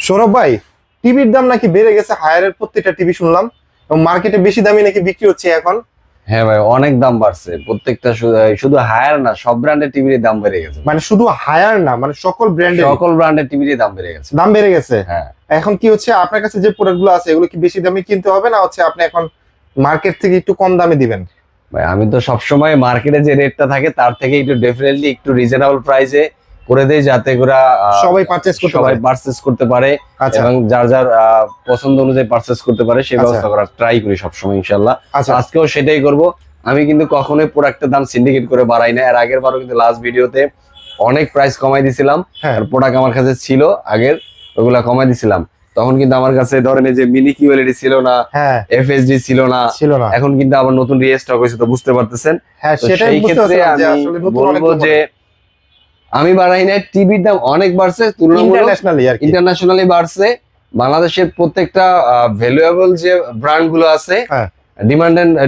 সৌরভ ভাই, টিভির দাম নাকি বেড়ে গেছে, হায়ারের প্রত্যেকটা টিভি শুনলাম, এবং মার্কেটে বেশি দামে নাকি বিক্রি হচ্ছে এখন। হ্যাঁ ভাই, অনেক দাম বাড়ছে প্রত্যেকটা, শুধু হায়ার না, সব ব্র্যান্ডের টিভির দাম বেড়ে গেছে। মানে শুধু হায়ার না, মানে সকল ব্র্যান্ডের টিভির দাম বেড়ে গেছে। দাম বেড়ে গেছে। হ্যাঁ, এখন কি হচ্ছে, আপনার কাছে যে প্রোডাক্ট গুলো আছে এগুলো কি বেশি দামে কিনতে হবে, না হচ্ছে আপনি এখন মার্কেট থেকে একটু কম দামে দিবেন? ভাই আমি তো সবসময় মার্কেটে যে রেটটা থাকে তার থেকে একটু ডেফিনেটলি একটু রিজনেবল প্রাইসে করে দেই, যাতে করে সবাই পারচেজ করতে পারে আচ্ছা এবং যার যার পছন্দ অনুযায়ী পারচেজ করতে পারে সেই ব্যবস্থা করার ট্রাই করি সবসময় ইনশাল্লাহ। আচ্ছা, আজকেও সেটাই করব। আমি কিন্তু কখনোই প্রোডাক্টের দাম সিন্ডিকেট করে বাড়াই না। এর আগের বারও কিন্তু লাস্ট ভিডিওতে অনেক প্রাইস কমাই দিছিলাম। হ্যাঁ। আর প্রোডাক্ট আমার কাছে ছিল আগের, ওগুলা কমাই দিছিলাম। তখন কিন্তু আমার কাছে ধরেন এই যে মিনি কিউএলইডি ছিল না, হ্যাঁ, এফএসডি ছিল না। এখন কিন্তু আবার নতুন রিস্টক হয়েছে, তো বুঝতে পারতেছেন। হ্যাঁ, তো সেটাই সেই বুঝতে ক্ষেত্রে পারছি যে আমি আসলে নতুন অনেক বলবো যে আমি বাড়াই না, টিভির দাম অনেক বাড়ছে, তুলনামূলক ইন্টারন্যাশনালি আর কি, ইন্টারন্যাশনালি বাড়ছে। বাংলাদেশের প্রত্যেকটা ভ্যালুয়েবল যে ব্র্যান্ড গুলো আছে, হ্যাঁ,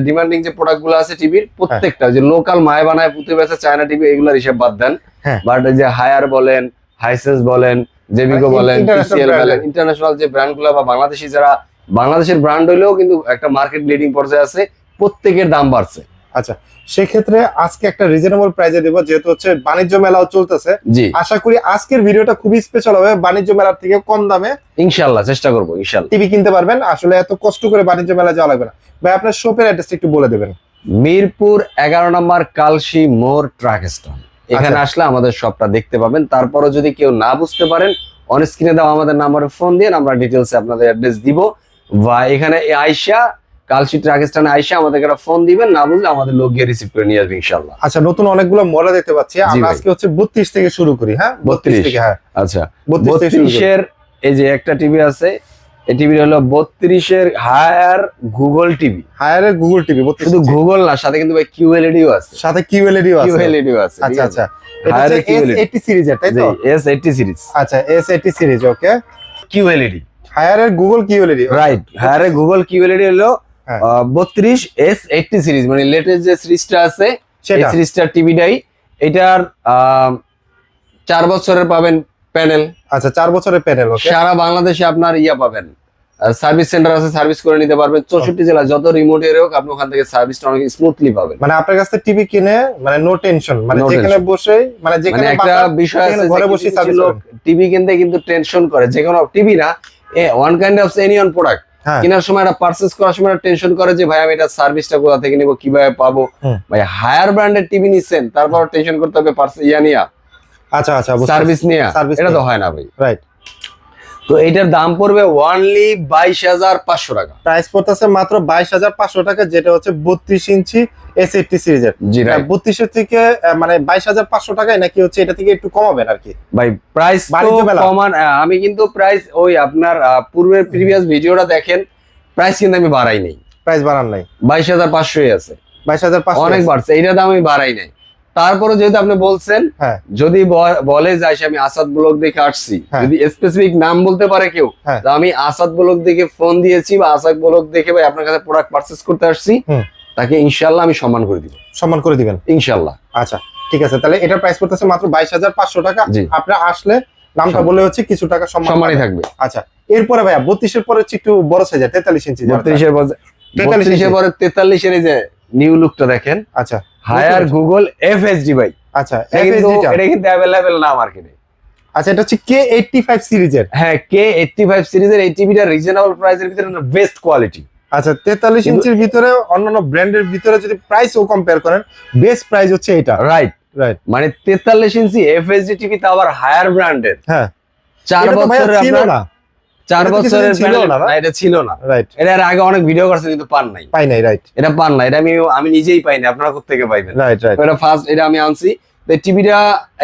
ডিমান্ডিং যে প্রোডাক্ট গুলো আছে টিভির প্রত্যেকটা, যে লোকাল মায় বানায় পুঁতে বেচা চায়না টিভি, এগুলোর হিসাব বাদ দেন। হ্যাঁ। বাট যে হায়ার বলেন, হাইসেন্স বলেন, জেবিকো বলেন, টিসিএল বলেন, ইন্টারন্যাশনাল যে ব্র্যান্ড গুলো বা বাংলাদেশি যারা বাংলাদেশের ব্র্যান্ড হইলেও কিন্তু একটা মার্কেট লিডিং পর্যায়ে আছে, প্রত্যেকের দাম বাড়ছে। আচ্ছা, সেক্ষেত্রে আজকে একটা রিজনেবল প্রাইসে দেব, যেহেতু হচ্ছে বাণিজ্য মেলাও চলতেছে। জি, আশা করি আজকের ভিডিওটা খুবই স্পেশাল হবে, বাণিজ্য মেলার থেকে কম দামে ইনশাল্লাহ চেষ্টা করবো ইনশাল্লাহ টিভি কিনতে পারবেন। আসলে এত কষ্ট করে বাণিজ্য মেলা যাওয়া লাগবে না। ভাই, আপনার শপের অ্যাড্রেসটা একটু বলে দেবেন। মিরপুর 11 নম্বর কালশি মোড় ট্রাক স্ট্যান্ড, এখানে আচ্ছা। আসলে আমাদের শপটা দেখতে পাবেন। তারপরও যদি কেউ না বুঝতে পারেন, অন স্ক্রিনে দাও আমাদের নাম্বারে ফোন দিয়ে আমরা ডিটেলসে আপনাদের অ্যাড্রেস দিব, বা এখানে আইসা কালশি ট্রাক স্ট্যান্ডে আইসা আমাদেরকে একটা ফোন দিবেন, না বুঝলে আমাদের লোক গিয়ে রিসিভ করে নিয়ে আসবে ইনশাআল্লাহ। আচ্ছা, নতুন অনেকগুলো মডেল দেখতে পাচ্ছি আমরা। ভাই। আজকে হচ্ছে 32 থেকে শুরু করি। হ্যাঁ, 32 থেকে। হ্যাঁ, আচ্ছা, 32 থেকে শুরু করি। 32 এর এই যে একটা টিভি আছে, এই টিভি হলো 32 এর হায়ার গুগল টিভি। হায়ারের গুগল টিভি, শুধু গুগল না, সাথে কিন্তু ভাই কিউএলইডিও আছে, সাথে কিউএলইডিও আছে। কিউএলইডিও আছে। আচ্ছা আচ্ছা, এটা হায়ারের হচ্ছে S80 সিরিজের, তাই তো? S80 series. আচ্ছা, S80 সিরিজ, ওকে। কিউএলইডি, হায়ারের গুগল কিউএলইডি, রাইট। হায়ারের গুগল কিউএলইডি হলো হ্যাঁ। 32 S80 সিরিজ, মানে লেটেস্ট যে সিরিজটা আছে সেই সিরিজটার টিভিটাই। এটার 4 বছরের পাবেন প্যানেল। আচ্ছা, 4 বছরের প্যানেল, ওকে। সারা বাংলাদেশে আপনার পাবেন, সার্ভিস সেন্টার আছে, সার্ভিস করে নিতে পারবেন। 64 জেলা যত রিমোট এর হোক, আপনি ওখান থেকে সার্ভিসটা অনেক স্মুথলি পাবেন। মানে আপনার কাছে টিভি কিনে মানে নো টেনশন, মানে যেখানে বসে, মানে যেখানে একটা বিষয় আছে, ঘরে বসে সার্ভিস লোক টিভি কিনতে কিন্তু টেনশন করে, যে কোনো টিভি না, one kind of any one product কেনার সময়, একটা পারচেজ করার সময় টেনশন করে যে ভাই আমি এটা সার্ভিসটা কোথা থেকে নিব, কিভাবে পাবো। ভাই হায়ার ব্র্যান্ডের টিভি নিছেন, তারপর টেনশন করতে হবে নিয়া, আচ্ছা আচ্ছা, সার্ভিস নিয়া, এটা তো হয় না ভাই। রাইট। তো এটার দাম পড়বে অনলি 22,500 টাকা। প্রাইস পড়তেছে মাত্র 22,500 টাকা, যেটা হচ্ছে 32 ইঞ্চি S80 সিরিজের। জি, রাইট। 32 এর থেকে মানে 22,500 টাকায়, নাকি হচ্ছে এটা থেকে একটু কমাবেন আর কি? ভাই প্রাইস কমান, আমি কিন্তু প্রাইস ওই আপনার পূর্বের প্রিভিয়াস ভিডিওটা দেখেন, প্রাইস কিন্তু আমি বাড়াই নাই, প্রাইস বাড়ান নাই। 22,500 আছে, 22,500 অনেক বাড়ছে, এইটা দাম আমি বাড়াই নাই। তারপরে যেহেতু আপনি বলছেন, যদি বলে যায় আমি আসাদ ব্লগ দেখে আসছি, যদি স্পেসিফিক নাম বলতে পারে কেউ, আমি আসাদ ব্লগ দেখে ফোন দিয়েছি বা আসাদ ব্লগ দেখে ভাই আপনার কাছে প্রোডাক্ট পারচেজ করতে আসছি, তাকে ইনশাআল্লাহ আমি সম্মান করে দিব। সম্মান করে দিবেন ইনশাআল্লাহ। আচ্ছা, ঠিক আছে, তাহলে এটার প্রাইস পড়তেছে মাত্র 22,500 টাকা। আপনি আসলে নামটা বলে হচ্ছে কিছু টাকা সম্মানই থাকবে। আচ্ছা, এরপরে ভাইয়া 32 এর পরে একটু বড় সাইজের 43 ইঞ্চি, 32 এর পরে 43 এর যে নিউ লুকটা দেখেন। আচ্ছা, হায়ার গুগল এফএসডি ভাই। আচ্ছা, এটা কিন্তু अवेलेबल না মার্কেটে। আচ্ছা, এটা হচ্ছে K85 সিরিজের। হ্যাঁ, K85 সিরিজের এই টিভিটা রিজনেবল প্রাইসের ভিতরে বেস্ট কোয়ালিটি। আচ্ছা, 43 ইঞ্চির ভিতরে অন্যান্য ব্র্যান্ডের ভিতরে যদি প্রাইসও কম্পেয়ার করেন, বেস্ট প্রাইস হচ্ছে এটা। রাইট রাইট, মানে 43 ইঞ্চি এফএসডি টিভি, তা আবার হায়ার ব্র্যান্ডের। হ্যাঁ, 4 বছরের ছিল না, 4 বছরের ছিল না, এটা ছিল না। রাইট। এর আগে অনেক ভিডিও করছে কিন্তু পান নাই। রাইট, এটা পান নাই, এটা আমি নিজেই পাইনি, আপনারা কোথা থেকে পাইবেন? Right right. এটা ফার্স্ট, এটা আমি আনছি। তো টিভিটা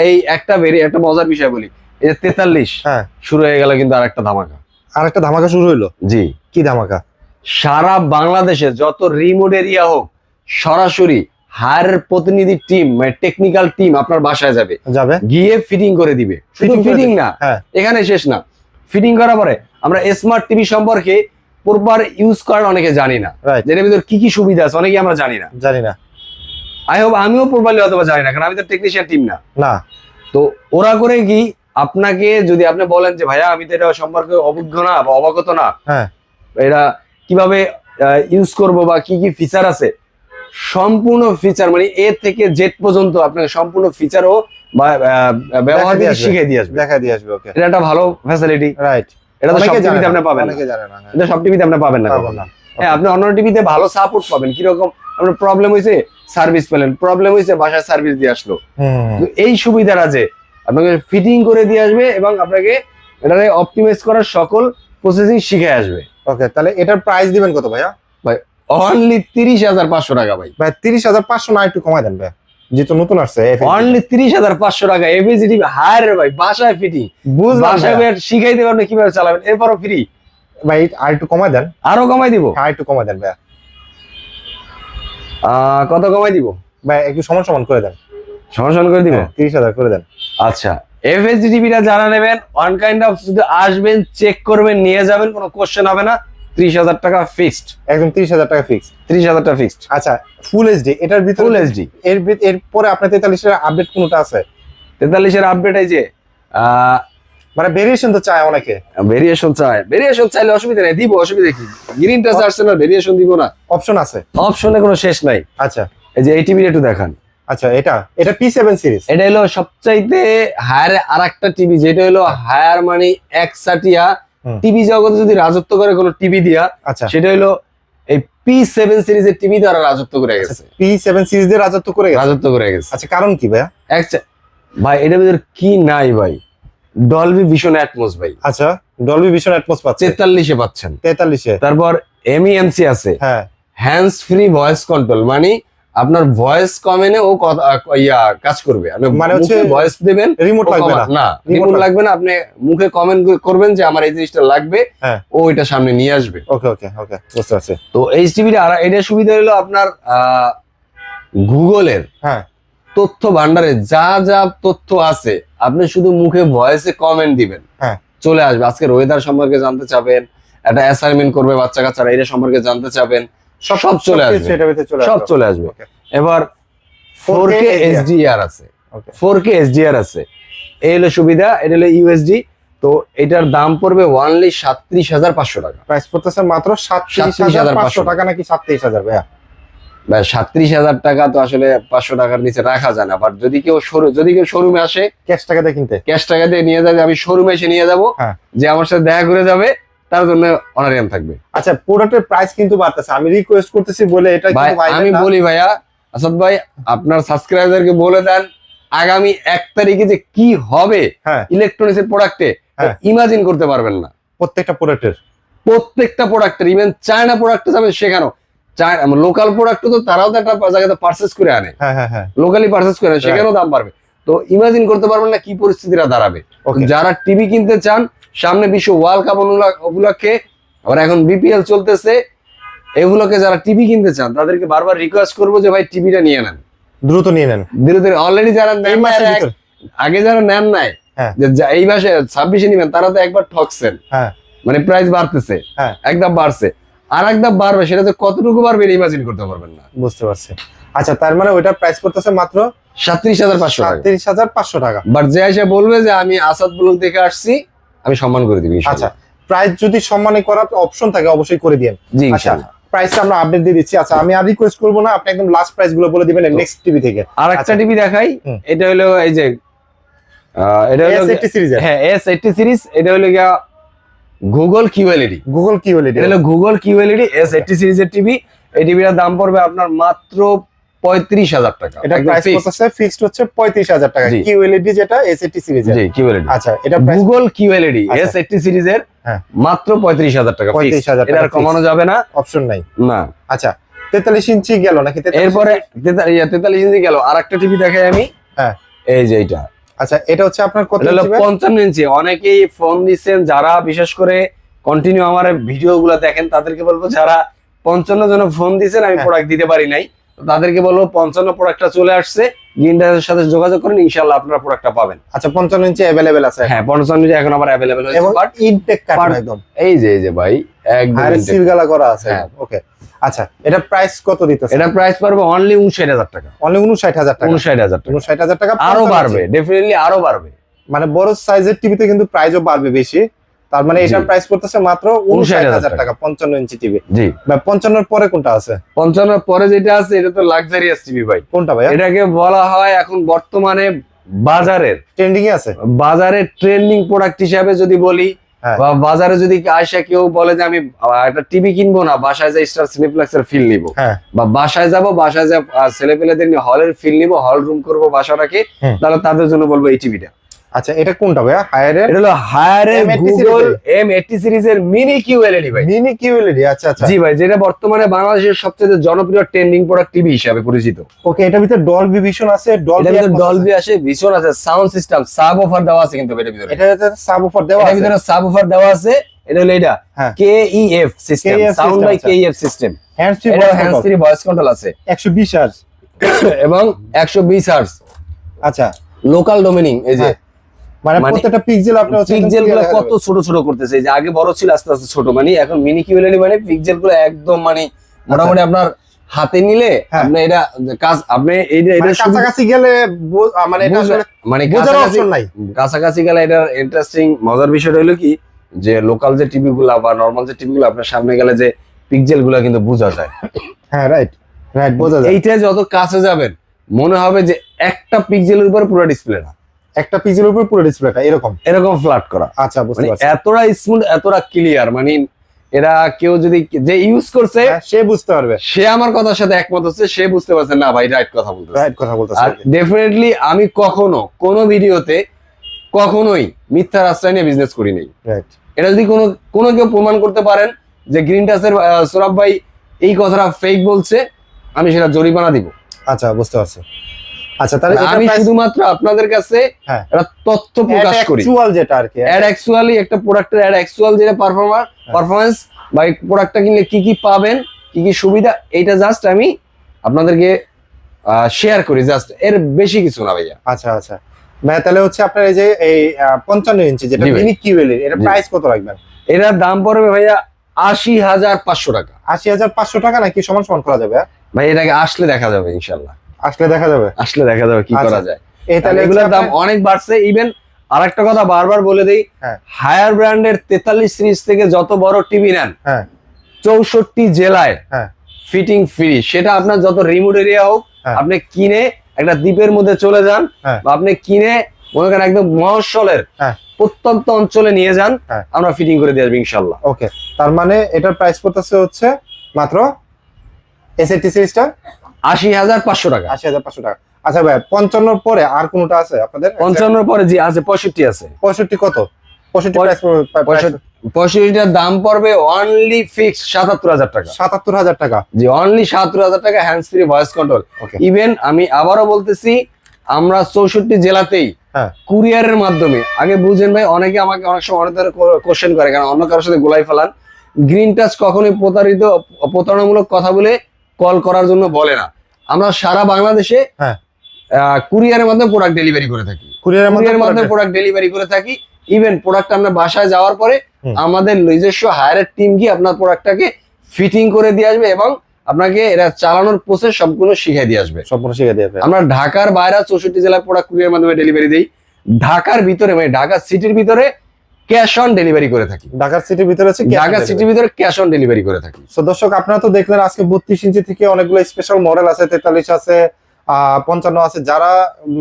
এই একটা একটা মজার বিষয় বলি, এই যে 43 শুরু হয়ে গেল কিন্তু আরেকটা ধামাকা শুরু হইলো। জি, কি ধামাকা? সারা বাংলাদেশে যত রিমোট এরিয়া হোক, সরাসরি হায়ার প্রতিনিধি টিম, মানে টেকনিক্যাল টিম আপনার বাসায় যাবে, গিয়ে ফিটিং করে দিবে। শুধু ফিটিং না, এখানে শেষ না, ফিটিং করার পরে আমরা স্মার্ট টিভি সম্পর্কে প্রপার ইউজ করার অনেকে জানি না, যেটার ভিতর কি কি সুবিধা আছে অনেকে আমরা জানি না। আই হোপ আমিও প্রপারলি অথবা জানি না, কারণ আমি তো টেকনিশিয়ান টিম না। তো ওরা করে কি, আপনাকে যদি আপনি বলেন যে ভাইয়া আমি তো এটা সম্পর্কে অভিজ্ঞ না বা অবগত না, হ্যাঁ এটা কিভাবে ইউজ করব বা কি কি ফিচার আছে, সম্পূর্ণ ফিচার মানে এ থেকে জেড পর্যন্ত আপনাকে সম্পূর্ণ ফিচারও বা ব্যবহার শিখিয়ে দিয়ে আসবে, দেখা দিয়ে আসবে। ওকে, এটা একটা ভালো ফ্যাসিলিটি, রাইট। এটা তো সব টিভিতে আপনি পাবেন না, অনেকে জানে না, এটা সব টিভিতে আপনি পাবেন না। হ্যাঁ, আপনি অন্য টিভিতে ভালো সাপোর্ট পাবেন, কিরকম আপনার প্রবলেম হয়েছে সার্ভিস পেলেন, প্রবলেম হয়েছে বাসায় সার্ভিস দিয়ে আসলো। এই সুবিধাটা যে আপনাকে ফিটিং করে দিয়ে আসবে এবং আপনাকে এটাকে অপটিমাইজ করার সকল প্রসেসিং শিখে আসবে। ওকে, তাহলে এটার প্রাইস দিবেন কত ভাইয়া? ভাই অনলি 30,500 টাকা। ভাই 30,500 না, একটু কমাই দেন ভাই, যেহেতু নতুন আসছে। অনলি 30,500 টাকা এফএসডি হায়ার ভাই, বাসায় ফিটিং, বাসায় শিখাইতে পারবেন কিভাবে চালাবেন, এরপরও ফ্রি। ভাই আর একটু কমাই দেন। আরো কমাই দিব? হ্যাঁ, একটু কমাই দেন ভাইয়া। কত কমাই দিব ভাই? একটু সমান সমান করে দেন। সমান সমান করে দিব? 30,000 করে দেন। আচ্ছা, এফএসডি টিভিটা যারা নেবেন ওয়ান কাইন্ড অফ শুধু আসবেন, চেক করবেন, নিয়ে যাবেন, কোনো কোশ্চেন হবে না। 30,000 টাকা ফিক্সড, একদম 30,000 টাকা ফিক্সড। 30,000 টাকা ফিক্সড। আচ্ছা, ফুল এইচডি এটার ভিতরে? Full HD. এরপরে আপনার 43 এর আপডেট কোনটা আছে? 43 এর আপডেট এই যে মানে ভেরিয়েশন তো চায় অনেকে। ভেরিয়েশন চাইলে অসুবিধা নাই, দিব, অসুবিধা কি? গ্রিন টাচ আসছে না, ভেরিয়েশন দিব না? অপশন আছে, অপশনে কোনো শেষ নাই। আচ্ছা, এই যে এই টিভিটা একটু দেখান। আচ্ছা, এটা P7 সিরিজ। এটা হলো সবচাইতে হায়ার আরেকটা টিভি, যেটা হলো হায়ার মানে একসাটিয়া টিভি জগতে যদি রাজত্ব করে কোনো টিভি দিয়া, আচ্ছা, সেটা হলো এই P7 সিরিজের টিভি দ্বারা রাজত্ব করে গেছে। P7 সিরিজ দিয়ে রাজত্ব করে গেছে। আচ্ছা, কারণ কি ভাইয়া? ভাই এটার ভিতরে কি নাই ভাই? ডলবি ভিশন অ্যাটমস ভাই। আচ্ছা, ডলবি ভিশন অ্যাটমস পাচ্ছে 43 এ পাচ্ছেন। 43 এ। তারপর MEMC আছে, হ্যাঁ, হ্যান্ডস ফ্রি ভয়েস কন্ট্রোল, মানে আপনার ভয়েস কমেনে ও কাজ করবে। মানে হচ্ছে ভয়েস দিবেন, রিমোট লাগবে না, রিমোট লাগবে না, আপনি মুখে কমেন্ট করবেন যে আমার এই জিনিসটা লাগবে, ও এটা সামনে নিয়ে আসবে। ওকে ওকে ওকে, বুঝতে পারছি। তো এইচটিভিটা আর এটা সুবিধা হলো আপনার গুগলের তথ্য ভান্ডারে যা যা তথ্য আছে, আপনি শুধু মুখে ভয়েসে কমেন্ট দিবেন, চলে আসবে। আজকের ওয়েদার সম্পর্কে জানতে চাবেন, একটা অ্যাসাইনমেন্ট করবে বাচ্চা কাচ্চারা, এটা সম্পর্কে জানতে চাবেন, সব চলে আসবে, সব চলে আসবে। এবার 4K HDR আছে, 4K HDR আছে, এই হলো সুবিধা। এটা হলো ইউএসডি। তো এটার দাম পড়বে অনলি 37,500 টাকা। প্রাইস পড়তেছে মাত্র 37,500 টাকা, নাকি 37,000 ভাইয়া? 37,000 টাকা তো আসলে 500 টাকার নিচে রাখা যায় না। বাট যদি কেউ শোরুমে আসে, ক্যাশ টাকা দিয়ে কিনতে, ক্যাশ টাকা দিয়ে নিয়ে যাবে, আমি শোরুমে এসে নিয়ে যাব, যে আমার সাথে দেখা করে যাবে, তার জন্য অনারিয়াম থাকবে। আচ্ছা, প্রোডাক্টের প্রাইস কিন্তু বাড়তেছে, আমি রিকোয়েস্ট করতেছি বলে এটা কিন্তু আমি বলি ভাইয়া, আসাদ ভাই আপনার সাবস্ক্রাইবারকে বলে দেন আগামী 1 তারিখে যে কি হবে ইলেকট্রনিক্স এর প্রোডাক্টে, ইমাজিন করতে পারবেন না। প্রত্যেকটা প্রোডাক্টের ইভেন চায়না প্রোডাক্টে যাবে, সেখানেও লোকাল প্রোডাক্ট তো তারাও তো একটা জায়গাতে পারচেজ করে আনে, লোকালি পারচেজ করে, সেখানেও দাম বাড়বে। তো ইমাজিন করতে পারবেন না কি পরিস্থিতিটা দাঁড়াবে। যারা টিভি কিনতে চান, সামনে বিশ্ব ওয়ার্ল্ড কাপ উপলক্ষে, আবার এখন বিপিএল চলতেছে, এগুলোকে যারা টিভি কিনতে চান তাদেরকে বারবার রিকোয়েস্ট করবো যে ভাই টিভিটা নিয়ে নেন, দ্রুত নিয়ে নেন, দ্রুত। অলরেডি যারা নেন নাই, আগে যারা নেন নাই, যে এই মাসে 26-এ নিবেন, তারা তো একবার ঠকছেন, মানে প্রাইস বাড়তেছে, একদম বাড়ছে, আর একদম বাড়বে, সেটা যে কতটুকু বাড়বে ইমাজিন করতে পারবেন না। বুঝতে পারছি। আচ্ছা, তার মানে ওইটা প্রাইস পড়তেছে মাত্র 37,500 টাকা। বাট যে এসে বলবে যে আমি আসাদ ব্লগ দেখে আসছি, আমি সম্মান করে দিবি। আচ্ছা, প্রাইস যদি সম্মানে করার অপশন থাকে অবশ্যই করে দিবেন। জি, ইনশাআল্লাহ। প্রাইসটা আমরা আপডেট দিয়ে দিচ্ছি। আচ্ছা, আমি আর রিকোয়েস্ট করব না, আপনি একদম লাস্ট প্রাইস গুলো বলে দিবেন নেক্সট টিভি থেকে। আর একটা টিভি দেখাই, এটা হলো এই যে এটা হলো S80 সিরিজ। হ্যাঁ, S80 সিরিজ। এটা হলো গিয়া গুগল QLED। এটা হলো গুগল QLED S80 সিরিজের টিভি। এই টিভিটার দাম পড়বে আপনার মাত্র 35,000 টাকা। এটা প্রাইস কতছে? ফিক্সড হচ্ছে 35,000 টাকা। QLED যেটা S80 সিরিজের। জি, QLED। আচ্ছা, এটা গুগল QLED S80 সিরিজের মাত্র 35,000 টাকা। 35,000 টাকা। এটা কমানো যাবে না, অপশন নাই না। আচ্ছা, 43 ইঞ্চি গেল নাকি? এরপরে 43 ইঞ্চি গেল। আরেকটা টিভি দেখাই আমি। এই যে এটা। আচ্ছা, এটা হচ্ছে আপনার কত ইঞ্চি? 55 ইঞ্চি। অনেকেই ফোন দিচ্ছেন, যারা বিশেষ করে কন্টিনিউ আমার ভিডিওগুলো দেখেন, তাদেরকে বলবো যারা 55 জন ফোন দিচ্ছেন, আমি প্রোডাক্ট দিতে পারি নাই, তাদেরকে বলবো 55 প্রোডাক্টটা চলে আসছে, গ্রিনটাচের সাথে যোগাযোগ করেন, ইনশাআল্লাহ আপনারা প্রোডাক্টটা পাবেন। আচ্ছা, 55 ইঞ্চি अवेलेबल আছে? হ্যাঁ, 55 ইঞ্চি এখন আবার अवेलेबल হয়েছে। বাট ইনটেক কাট একদম, এই যে ভাই একদম সিলগালা করা আছে। ওকে, আচ্ছা, এটা প্রাইস কত দিতেছে? এটা প্রাইস পড়বে অনলি 59,000 টাকা। অনলি 59,000 টাকা। 59,000 টাকা। 59,000 টাকা। আরো বাড়বে, ডেফিনেটলি আরো বাড়বে। মানে বড় সাইজের টিভিতে কিন্তু প্রাইসও বাড়বে বেশি। তার মানে এটার প্রাইস পড়তেছে মাত্র ৫৯,০০০ টাকা 55 ইঞ্চি টিভি। জি ভাই 55 এর পরে কোনটা আছে? 55 এর পরে যেটা আছে এটা তো লাক্সারিয়াস টিভি ভাই। কোনটা ভাই? এটাকে বলা হয় এখন বর্তমানে বাজারের ট্রেন্ডিং এ আছে, বাজারে ট্রেন্ডিং প্রোডাক্ট হিসাবে যদি বলি, বা বাজারে যদি আয়সা কেউ বলে যে আমি একটা টিভি কিনবো না, বাসায় যাই স্টার সিনেপ্লেক্সের ফিল নিব, বা বাসায় যাব, বাসায় যা ছেলেপেলেদের নিয়ে হলের ফিল নিব, হল রুম করবো বাসাটাকে, তাহলে তাদের জন্য বলবো এই টিভিটা। আচ্ছা এটা কোনটা ভাই? হায়ার এর, এটা হলো হায়ার এর গুগল M80 সিরিজের মিনি কিউএলইডি ভাই। মিনি কিউএলইডি, আচ্ছা আচ্ছা। জি ভাই, যেটা বর্তমানে বাংলাদেশের সবচেয়ে জনপ্রিয় ট্রেন্ডিং প্রোডাক্ট টিভি হিসেবে পরিচিত। ওকে, এটার ভিতরে ডলবি ভিশন আছে, ডলবি আছে, ভিশন আছে, সাউন্ড সিস্টেম, সাব অফার দেওয়া আছে কিন্তু এটার ভিতরে। এটাতে সাব অফার দেওয়া আছে, এটার ভিতরে সাব অফার দেওয়া আছে। এটা হলো এটা KEF system, sound by KEF system. Hands free voice control আছে, 120 হার্জ এবং 120 হার্জ। আচ্ছা, লোকাল ডোমিনিং। এই যে মানে প্রত্যেকটা পিক্সেল আপনি হচ্ছে পিক্সেলগুলো কত ছোট ছোট করতেছে, এই যে আগে বড় ছিল আস্তে আস্তে ছোট, মানে এখন মিনি কিউএলইডি মানে পিক্সেলগুলো একদম মানে মোটামুটি আপনার হাতে নিলে আপনি এটা কাজ, আপনি এটা কাছাকাছি গেলে মানে এটা আসলে মানে বোঝার অপশন নাই। কাছাকাছি গেলে এটা ইন্টারেস্টিং মজার বিষয়টা হলো কি, যে লোকাল যে টিভি গুলা বা নরমাল যে টিভি গুলো আপনার সামনে গেলে যে পিক্সেল গুলা কিন্তু বোঝা যায়। হ্যাঁ রাইট রাইট, বোঝা যায়। এইটা যত কাছে যাবেন মনে হবে যে একটা পিক্সেলের উপর পুরো ডিসপ্লে না, একটা পিক্সেলের উপর পুরো ডিসপ্লেটা এরকম ফ্ল্যাট করা। আচ্ছা, বুঝতে পারছি। এতটা স্মুথ, এতটা ক্লিয়ার, মানে এরা কেউ যদি যে ইউজ করছে সে বুঝতে পারবে, সে আমার কথার সাথে একমত হচ্ছে, সে বুঝতে পারছে না ভাই রাইট কথা বলতেছে, রাইট কথা বলতেছে। আর ডেফিনেটলি আমি কখনো কোনো ভিডিওতে কখনোই মিথ্যার আশ্রয় নিয়ে বিজনেস করি নাই। রাইট, এটা যদি কোনো কেউ প্রমাণ করতে পারেন যে গ্রিন টাচের সৌরভ ভাই এই কথাটা ফেক বলছে, আমি সেটা জরিমানা দিব। আচ্ছা, বুঝতে পারছি। আচ্ছা, তাহলে আমি শুধুমাত্র আপনাদের কাছে একটা তথ্য প্রকাশ করি, অ্যাকচুয়াল যেটা আর কি, অ্যাকচুয়ালি একটা প্রোডাক্টের অ্যাকচুয়াল যেটা পারফরম্যান্স বা এই প্রোডাক্টটা কিনলে কি কি পাবেন, কি কি সুবিধা, এইটা জাস্ট আমি আপনাদেরকে শেয়ার করি, জাস্ট এর বেশি কিছু না ভাইয়া। আচ্ছা আচ্ছা ভাই, তাহলে হচ্ছে আপনার এই যে এই 55 ইঞ্চি যেটা মিনি কিউএলইডি, এটা প্রাইস কত রাখবেন? এটার দাম পড়বে ভাইয়া ৮০,৫০০ টাকা। ৮০,৫০০ টাকা নাকি সমান সমান করা যাবে? ভাই এটাকে আসলে দেখা যাবে, ইনশাআল্লাহ আসলে দেখা যাবে, আসলে দেখা যাবে কি করা যায়। তাহলে এগুলোর দাম অনেক বাড়ছে। ইভেন আরেকটা কথা বারবার বলে দেই, হায়ার ব্র্যান্ডের 43 সিরিজ থেকে যত বড় টিভি নেন 64 জেলায় ফিটিং ফ্রি। সেটা আপনার যত রিমোট এরিয়া হোক, আপনি কিনে একটা দ্বীপের মধ্যে চলে যান, বা আপনি কিনে মনে করেন একদম মহাশলের প্রত্যন্ত অঞ্চলে নিয়ে যান, আমরা ফিটিং করে দিয়ে আসবো ইনশাআল্লাহ। ওকে, তার মানে এটার প্রাইস পড়তেছে হচ্ছে মাত্র S80 সিরিজটা ৮০,৫০০ টাকা। ৮০,৫০০ টাকা। আচ্ছা ভাই, 55 পরে আর কোনটা আছে আপনাদের? 55 পরে জি আছে, 65 আছে। 65 কত? 65টার দাম পড়বে অনলি ফিক্স ৭৭,০০০ টাকা। ৭৭,০০০ টাকা, জি অনলি ৭৭,০০০ টাকা, hands free voice control. Even আমি আবারও বলতেছি, আমরা ৬৪ জেলাতেই কুরিয়ারের মাধ্যমে, আগে বুঝেন ভাই, অনেকে আমাকে অনেক সময় অনেক ধরনের কোশ্চেন করে, কারণ অন্য কারোর সাথে গোলাই ফেলান। গ্রিন টাচ কখনোই প্রতারণামূলক কথা বলে কল করার জন্য বলে না। আমরা সারা বাংলাদেশে কুরিয়ারের মাধ্যমে প্রোডাক্ট ডেলিভারি করে থাকি, কুরিয়ারের মাধ্যমে প্রোডাক্ট ডেলিভারি করে থাকি। ইভেন প্রোডাক্ট আমরা বাসায় যাওয়ার পরে আমাদের নিজস্ব হায়ারের টিম গিয়ে আপনার প্রোডাক্টটাকে ফিটিং করে দিয়ে আসবে, এবং আপনাকে এরা চালানোর প্রসেস সম্পূর্ণ শিখিয়ে দিয়ে আসবে, সম্পূর্ণ শিখিয়ে দিয়ে আসবে। আমরা ঢাকার বাইরে 64 জেলায় প্রোডাক্ট কুরিয়ার মাধ্যমে ডেলিভারি দেই। ঢাকার ভিতরে মানে ঢাকা সিটির ভিতরে ক্যাশ অন ডেলিভারি করে থাকি। ঢাকা সিটির ভিতরে আছে, ঢাকা সিটির ভিতরে ক্যাশ অন ডেলিভারি করে থাকি। সো দর্শক, আপনারা তো দেখলেন আজকে 32 ইঞ্চি থেকে অনেকগুলো স্পেশাল মডেল আছে, 43 আছে, 55 আছে। যারা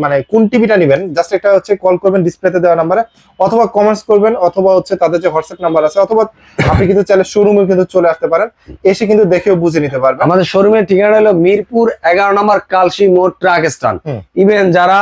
মানে কোন টিভিটা নেবেন, জাস্ট একটা হচ্ছে কল করবেন ডিসপ্লেতে দেওয়া নাম্বারে, অথবা কমেন্টস করবেন, অথবা হচ্ছে তাদের যে হোয়াটসঅ্যাপ নাম্বার আছে, অথবা আপনি কিন্তু চাইলে শোরুমে কিন্তু চলে আসতে পারেন, এসে কিন্তু দেখেও বুঝে নিতে পারবেন। আমাদের শোরুমের ঠিকানা হলো মিরপুর 11 নম্বর কালসি মোড় ট্রাক স্ট্যান্ড। ইভেন যারা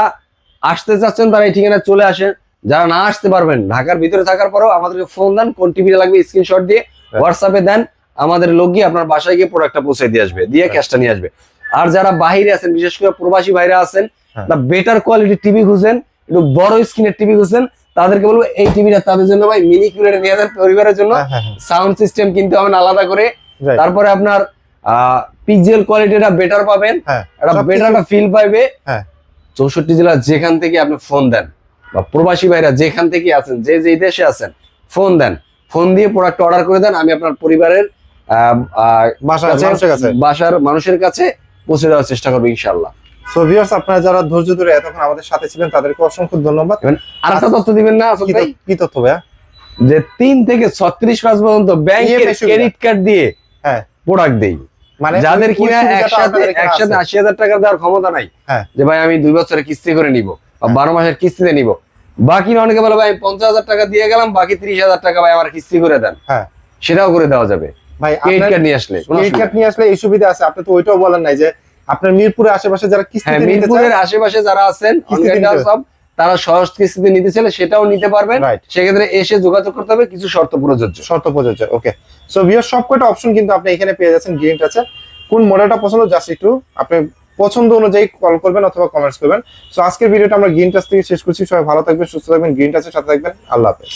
আসতে চাচ্ছেন তারা এই ঠিকানায় চলে আসেন। যারা না আসতে পারবেন, ঢাকার ভিতরে থাকার পরেও আমাদেরকে ফোন দেন, কোন টিভিটা লাগবে স্ক্রিনশট দিয়ে হোয়াটসঅ্যাপে দেন, আমাদের লোক গিয়ে আপনার বাসায় গিয়ে প্রোডাক্টটা পৌঁছে দিয়ে আসবে, দিয়ে ক্যাশটা নিয়ে আসবে। আর যারা বাইরে আছেন, বিশেষ করে প্রবাসী ভাইরা আছেন, বা বেটার কোয়ালিটি টিভি খুঁজেন, একটু বড় স্ক্রিনের টিভি খুঁজেন, তাদেরকে বলবো এই টিভিটা তাদের জন্য ভাই মিনি কিউএলইডি নিয়ে যান পরিবারের জন্য। সাউন্ড সিস্টেম কিনতে হবে আলাদা করে, তারপরে আপনার পিক্সেল কোয়ালিটিটা বেটার পাবেন, একটা বেটার ফিল পাইবে। 64 জেলা যেখান থেকে আপনি ফোন দেন, বা প্রবাসী ভাইরা যেখান থেকে আছেন, যে যে দেশে আছেন, ফোন দেন, ফোন দিয়ে প্রোডাক্ট অর্ডার করে দেন, আমি আপনার পরিবারের বাসার মানুষের কাছে পৌঁছে দেওয়ার চেষ্টা করবো ইনশাআল্লাহ। সো ভিউয়ার্স, আপনারা যারা ধৈর্য ধরে এতক্ষণ আমাদের সাথে ছিলেন তাদেরকে অসংখ্য ধন্যবাদ। আরেকটা তথ্য দিবেন না আসল ভাই? কি তথ্য ভাইয়া? যে 3 থেকে 36 মাস পর্যন্ত ব্যাংকের ক্রেডিট কার্ড দিয়ে হ্যাঁ প্রোডাক্ট দেই, মানে যাদের কিনা একসাথে 80,000 টাকা দেওয়ার ক্ষমতা নাই, যে ভাই আমি 2 বছরের কিস্তি করে নিব বা 12 মাসের কিস্তিতে নিব, বাকি অনেকে বলে ভাই 50,000 টাকা দিয়ে গেলাম, বাকি 30,000 টাকা ভাই আমার কিস্তি করে দেন, হ্যাঁ সেটাও করে দেওয়া যাবে ভাই। ক্রেডিট কার্ড নিয়ে আসলে ক্রেডিট কার্ড নিয়ে আসলে এই সুবিধা আছে। আপনি তো ওইটাও বলেন নাই যে আপনার মিরপুরের আশেপাশে যারা কিস্তিতে নিতে চায়, মিরপুরের আশেপাশে যারা আছেন সব তারা সহজ কিস্তিতে নিতে চাইলে সেটাও নিতে পারবেন। সেক্ষেত্রে এসে যোগাযোগ করতে হবে, কিছু শর্ত প্রযোজ্য। ওকে, সো ভিউয়ার সবকটা অপশন কিন্তু আপনি এখানে পেয়ে যাচ্ছেন গ্রিন টাচে। কোন মডেলটা পছন্দ জাস্ট একটু আপনি পছন্দ অনুযায়ী কল করবেন অথবা কমেন্টস করবেন। সো আজকের ভিডিওটা আমরা গ্রিন টাচ থেকে শেষ করছি। সবাই ভালো থাকবেন, সুস্থ থাকবেন, গ্রিন টাচের সাথে থাকবেন। আল্লাহ হাফেজ।